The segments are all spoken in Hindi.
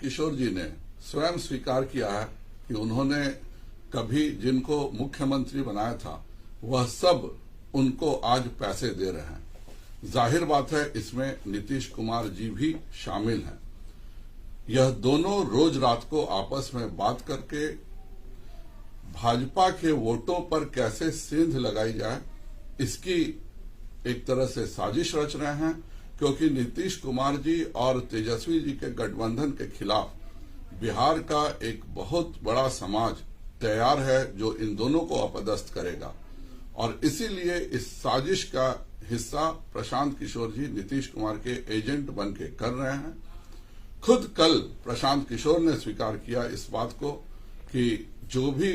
किशोर जी ने स्वयं स्वीकार किया है कि उन्होंने कभी जिनको मुख्यमंत्री बनाया था वह सब उनको आज पैसे दे रहे हैं। जाहिर बात है इसमें नीतीश कुमार जी भी शामिल हैं। यह दोनों रोज रात को आपस में बात करके भाजपा के वोटों पर कैसे सेंध लगाई जाए इसकी एक तरह से साजिश रच रहे हैं, क्योंकि नीतीश कुमार जी और तेजस्वी जी के गठबंधन के खिलाफ बिहार का एक बहुत बड़ा समाज तैयार है जो इन दोनों को अपदस्थ करेगा। और इसीलिए इस साजिश का हिस्सा प्रशांत किशोर जी नीतीश कुमार के एजेंट बन के कर रहे हैं। खुद कल प्रशांत किशोर ने स्वीकार किया इस बात को कि जो भी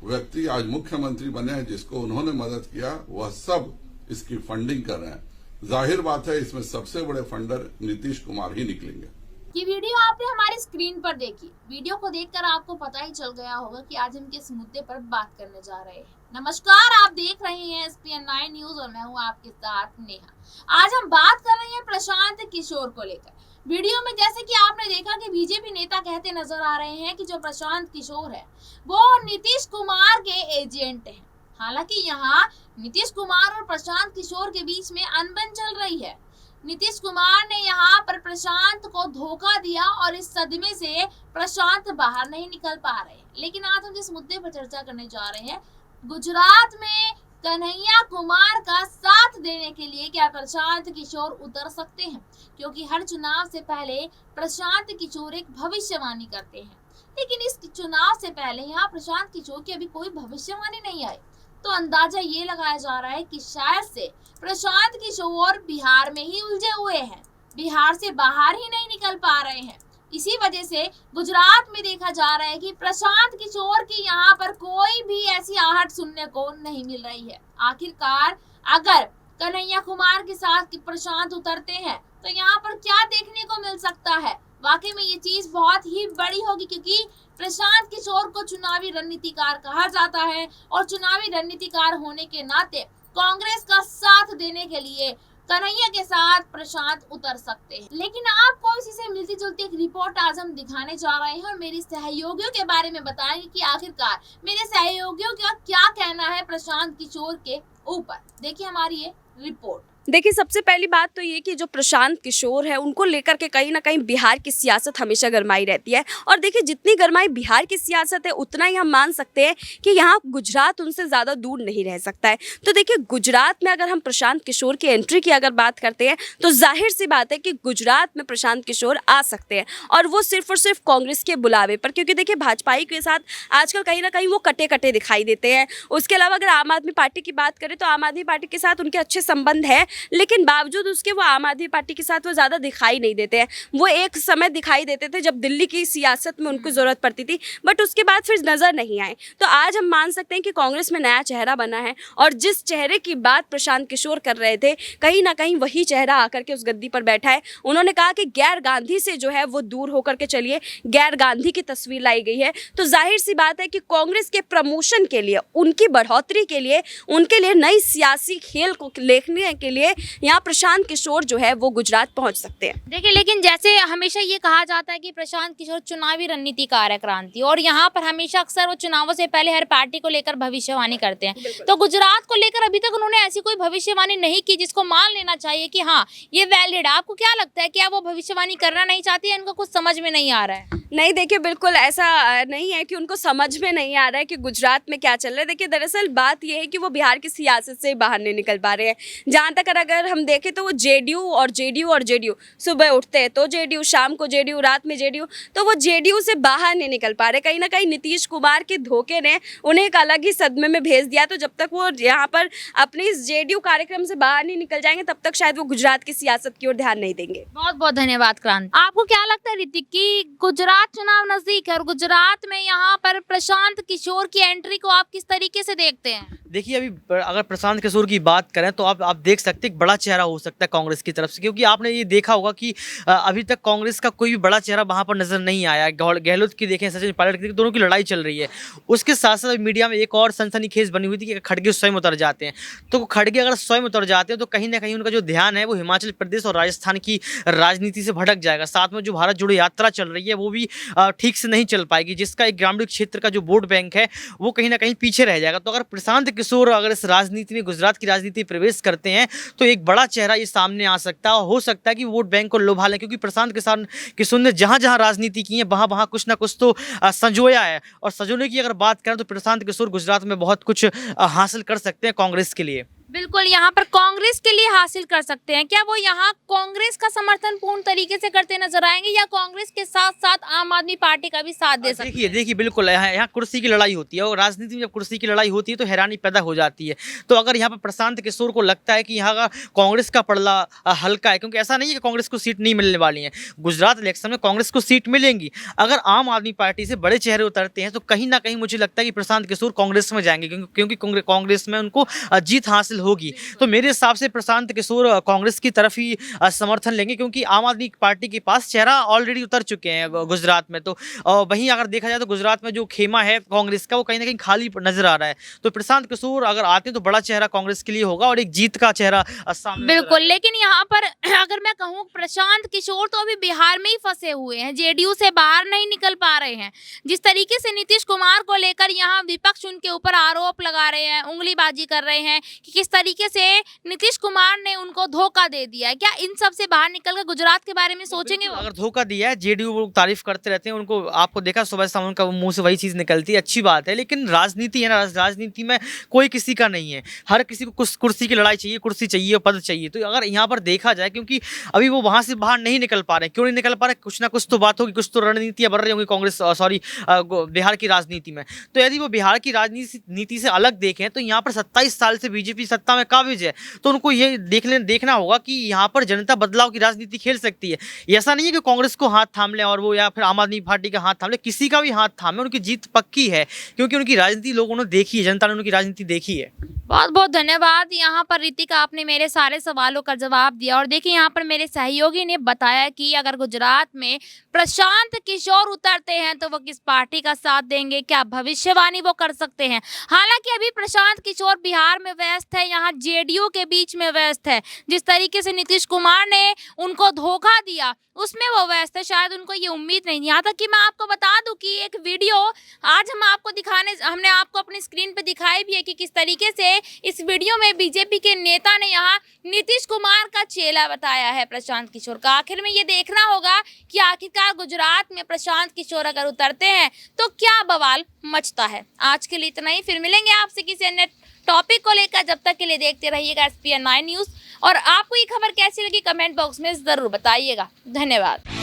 व्यक्ति आज मुख्यमंत्री बने हैं जिसको उन्होंने मदद किया वह सब इसकी फंडिंग कर रहे हैं। जाहिर बात है इसमें सबसे बड़े फंडर नीतीश कुमार ही निकलेंगे। ये वीडियो आपने हमारी स्क्रीन पर देखी। वीडियो को देखकर आपको पता ही चल गया होगा कि आज हम किस मुद्दे पर बात करने जा रहे हैं। नमस्कार, आप देख रहे हैं SPN9 न्यूज और मैं हूं आपके साथ नेहा। आज हम बात कर रहे हैं प्रशांत किशोर को लेकर। वीडियो में जैसे कि आपने देखा कि बीजेपी नेता कहते नजर आ रहे हैं कि जो प्रशांत किशोर है वो नीतीश कुमार के एजेंट हैं। हालांकि यहाँ नीतीश कुमार और प्रशांत किशोर के बीच में अनबन चल रही है। नीतीश कुमार ने यहाँ पर प्रशांत को धोखा दिया और इस सदमे से प्रशांत बाहर नहीं निकल पा रहे। लेकिन आज हम जिस मुद्दे पर चर्चा करने जा रहे हैं, गुजरात में कन्हैया कुमार का साथ देने के लिए क्या प्रशांत किशोर उतर सकते हैं? क्योंकि हर चुनाव से पहले प्रशांत किशोर एक भविष्यवाणी करते हैं, लेकिन इस चुनाव से पहले यहाँ प्रशांत किशोर की अभी कोई भविष्यवाणी नहीं आई। तो अंदाजा ये लगाया जा रहा है कि शायद से प्रशांत किशोर बिहार में ही उलझे हुए हैं, बिहार से बाहर ही नहीं निकल पा रहे हैं। इसी वजह से गुजरात में देखा जा रहा है कि प्रशांत किशोर की यहाँ पर कोई भी ऐसी आहट सुनने को नहीं मिल रही है। आखिरकार अगर कन्हैया कुमार के साथ प्रशांत उतरते हैं तो यहाँ पर क्या देखने को मिल सकता है? वाकई में ये चीज बहुत ही बड़ी होगी, क्योंकि प्रशांत किशोर को चुनावी रणनीतिकार कहा जाता है और चुनावी रणनीतिकार होने के नाते कांग्रेस का साथ देने के लिए कन्हैया के साथ प्रशांत उतर सकते हैं। लेकिन आपको इसी से मिलती जुलती एक रिपोर्ट आज हम दिखाने जा रहे हैं और मेरी सहयोगियों के बारे में बताएंगे कि आखिरकार मेरे सहयोगियों का क्या कहना है प्रशांत किशोर के ऊपर। देखिए हमारी ये रिपोर्ट। देखिए, सबसे पहली बात तो ये कि जो प्रशांत किशोर है उनको लेकर के कहीं ना कहीं बिहार की सियासत हमेशा गरमाई रहती है। और देखिए, जितनी गरमाई बिहार की सियासत है उतना ही हम मान सकते हैं कि यहाँ गुजरात उनसे ज़्यादा दूर नहीं रह सकता है। तो देखिए, गुजरात में अगर हम प्रशांत किशोर की एंट्री की अगर बात करते हैं तो जाहिर सी बात है कि गुजरात में प्रशांत किशोर आ सकते हैं, और वो सिर्फ और सिर्फ कांग्रेस के बुलावे पर। क्योंकि देखिए, भाजपाई के साथ आजकल कहीं ना कहीं वो कटे कटे दिखाई देते हैं। उसके अलावा अगर आम आदमी पार्टी की बात करें तो आम आदमी पार्टी के साथ उनके अच्छे संबंध है, लेकिन बावजूद उसके वो आम आदमी पार्टी के साथ वो ज़्यादा दिखाई नहीं देते हैं। वो एक समय दिखाई देते थे जब दिल्ली की सियासत में उनको ज़रूरत पड़ती थी, बट उसके बाद फिर नज़र नहीं आए। तो आज हम मान सकते हैं कि कांग्रेस में नया चेहरा बना है, और जिस चेहरे की बात प्रशांत किशोर कर रहे थे कहीं ना कहीं वही चेहरा आकर के उस गद्दी पर बैठा है। उन्होंने कहा कि गैर गांधी से जो है वो दूर होकर के चलिए, गैर गांधी की तस्वीर लाई गई है। तो जाहिर सी बात है कि कांग्रेस के प्रमोशन के लिए, उनकी बढ़ोतरी के लिए, उनके लिए नई सियासी खेल को देखने के लिए यहाँ प्रशांत किशोर जो है वो गुजरात पहुंच सकते हैं। देखिए, लेकिन जैसे हमेशा ये कहा जाता है कि प्रशांत किशोर चुनावी रणनीतिकार है क्रांति, और यहाँ पर हमेशा अक्सर वो चुनावों से पहले हर पार्टी को लेकर भविष्यवाणी करते हैं। तो गुजरात को लेकर अभी तक उन्होंने ऐसी कोई भविष्यवाणी नहीं की जिसको मान लेना चाहिए कि हाँ ये वैलिड है। आपको क्या लगता है, क्या वो भविष्यवाणी करना नहीं चाहती है, इनको कुछ समझ में नहीं आ रहा है? नहीं, देखिए, बिल्कुल ऐसा नहीं है कि उनको समझ में नहीं आ रहा है कि गुजरात में क्या चल रहा है। देखिए, दरअसल बात यह है कि वो बिहार की सियासत से बाहर नहीं निकल पा रहे हैं। जहाँ तक अगर हम देखें तो वो जेडीयू सुबह उठते हैं तो जेडीयू, शाम को जेडीयू, रात में जेडीयू, तो वो जेडीयू से बाहर नहीं निकल पा रहे। कहीं ना कहीं नीतीश कुमार के धोखे ने उन्हें एक अलग ही सदमे में भेज दिया। तो जब तक वो यहाँ पर अपने इस जेडीयू कार्यक्रम से बाहर नहीं निकल जाएंगे तब तक शायद वो गुजरात की सियासत की ओर ध्यान नहीं देंगे। बहुत बहुत धन्यवाद क्रांति। आपको क्या लगता है ऋतिक कि गुजरात गुजरात चुनाव नजदीक है और गुजरात में यहाँ पर प्रशांत किशोर की एंट्री को आप किस तरीके से देखते हैं? देखिए, अभी अगर प्रशांत किशोर की बात करें तो आप देख सकते हैं एक बड़ा चेहरा हो सकता है कांग्रेस की तरफ से, क्योंकि आपने ये देखा होगा कि अभी तक कांग्रेस का कोई भी बड़ा चेहरा वहाँ पर नजर नहीं आया। गहलोत की देखें, सचिन पायलट की, दोनों की लड़ाई चल रही है। उसके साथ साथ मीडिया में एक और सनसनीखेज बनी हुई थी कि खड़गे स्वयं उतर जाते हैं। तो खड़गे अगर स्वयं उतर जाते हैं तो कहीं ना कहीं उनका जो ध्यान है वो हिमाचल प्रदेश और राजस्थान की राजनीति से भटक जाएगा। साथ में जो भारत जोड़ो यात्रा चल रही है वो भी ठीक से नहीं चल पाएगी, जिसका एक ग्रामीण क्षेत्र का जो वोट बैंक है वो कहीं ना कहीं पीछे रह जाएगा। तो अगर प्रशांत किशोर अगर इस राजनीति में, गुजरात की राजनीति में प्रवेश करते हैं तो एक बड़ा चेहरा ये सामने आ सकता है और हो सकता है कि वोट बैंक को लुभा लें, क्योंकि प्रशांत किशोर ने जहां जहां राजनीति की है वहां कुछ ना कुछ तो संजोया है। और संजोने की अगर बात करें तो प्रशांत किशोर गुजरात में बहुत कुछ हासिल कर सकते हैं कांग्रेस के लिए। बिल्कुल, यहाँ पर कांग्रेस के लिए हासिल कर सकते हैं। क्या वो यहाँ कांग्रेस का समर्थन पूर्ण तरीके से करते नजर आएंगे या कांग्रेस के साथ साथ आम आदमी पार्टी का भी साथ दे सकते हैं? देखिए बिल्कुल, यहाँ कुर्सी की लड़ाई होती है और राजनीति में जब कुर्सी की लड़ाई होती है तो हैरानी पैदा हो जाती है। तो अगर यहाँ पर प्रशांत किशोर को लगता है कि यहाँ का कांग्रेस का पड़ला हल्का है, क्योंकि ऐसा नहीं है कि कांग्रेस को सीट नहीं मिलने वाली है, गुजरात इलेक्शन में कांग्रेस को सीट मिलेंगी। अगर आम आदमी पार्टी से बड़े चेहरे उतरते हैं तो कहीं ना कहीं मुझे लगता है कि प्रशांत किशोर कांग्रेस में जाएंगे, क्योंकि कांग्रेस में उनको जीत हासिल होगी। तो मेरे हिसाब से प्रशांत किशोर कांग्रेस की तरफ ही समर्थन लेंगे, क्योंकि आम आदमी पार्टी के पास चेहरा ऑलरेडी उतर चुके हैं गुजरात में। तो वहीं अगर देखा जाए तो गुजरात में जो खेमा है कांग्रेस का वो कहीं ना कहीं खाली नजर आ रहा है। तो प्रशांत किशोर अगर आते हैं तो बड़ा चेहरा कांग्रेस के लिए होगा और एक जीत का चेहरा सामने। बिल्कुल, लेकिन यहाँ पर अगर मैं कहूँ प्रशांत किशोर तो अभी बिहार में ही फंसे हुए हैं, जेडीयू से बाहर नहीं निकल पा रहे हैं। जिस तरीके से नीतीश कुमार को लेकर यहाँ विपक्ष उनके ऊपर आरोप लगा रहे हैं, उंगलीबाजी कर रहे हैं कि किस तरीके से नीतीश कुमार ने उनको धोखा दे दिया है, क्या इन सब से बाहर निकलकर गुजरात के बारे में सोचेंगे? अगर धोखा दिया है, जेडीयू तारीफ करते रहते हैं उनको, आपको देखा सुबह शाम उनका मुंह से वही चीज निकलती है, अच्छी बात है। लेकिन राजनीति है ना, राजनीति में कोई किसी का नहीं है, हर किसी को कुछ कुर्सी की लड़ाई चाहिए, कुर्सी चाहिए, पद चाहिए। तो अगर यहाँ पर देखा जाए, क्योंकि अभी वो वहां से बाहर नहीं निकल पा रहे, क्यों नहीं निकल पा रहे, कुछ ना कुछ तो बात होगी, कुछ तो रणनीतियां बढ़ रही होंगी कांग्रेस बिहार की राजनीति में। तो यदि वो बिहार की राजनीति से अलग देखें तो यहाँ पर 27 साल से बीजेपी सत्ता में काबिज है, तो उनको ये देखना होगा कि यहाँ पर जनता बदलाव की राजनीति खेल सकती है। ऐसा नहीं है कि कांग्रेस को हाथ थाम ले और वो या फिर आम आदमी पार्टी का हाथ थाम ले, किसी का भी हाथ थामे, उनकी जीत पक्की है, क्योंकि उनकी राजनीति लोगों ने देखी है, जनता ने उनकी राजनीति देखी है। बहुत बहुत धन्यवाद। यहाँ पर रितिका, आपने मेरे सारे सवालों का जवाब दिया। और देखिए, यहाँ पर मेरे सहयोगी ने बताया कि अगर गुजरात में प्रशांत किशोर उतरते हैं तो वो किस पार्टी का साथ देंगे, क्या भविष्यवाणी वो कर सकते हैं। हालांकि अभी प्रशांत किशोर बिहार में व्यस्त है, यहाँ जेडीयू के बीच में व्यस्त है। जिस तरीके से नीतीश कुमार ने उनको धोखा दिया उसमें वो व्यस्त है, शायद उनको ये उम्मीद नहीं। यहाँ तक कि मैं आपको बता दूं कि एक वीडियो आज हमने आपको अपनी स्क्रीन पे दिखाई भी है कि किस तरीके से इस वीडियो में बीजेपी के नेता ने यहाँ नीतीश कुमार का चेला बताया है प्रशांत किशोर का। आखिर में ये देखना होगा कि आखिरकार गुजरात में प्रशांत किशोर अगर उतरते हैं तो क्या बवाल मचता है। आज के लिए इतना ही, फिर मिलेंगे आपसे किसी अन्य टॉपिक को लेकर। जब तक के लिए देखते रहिएगा SPN9 न्यूज़ और आपको ये खबर कैसी लगी कमेंट बॉक्स में जरूर बताइएगा। धन्यवाद।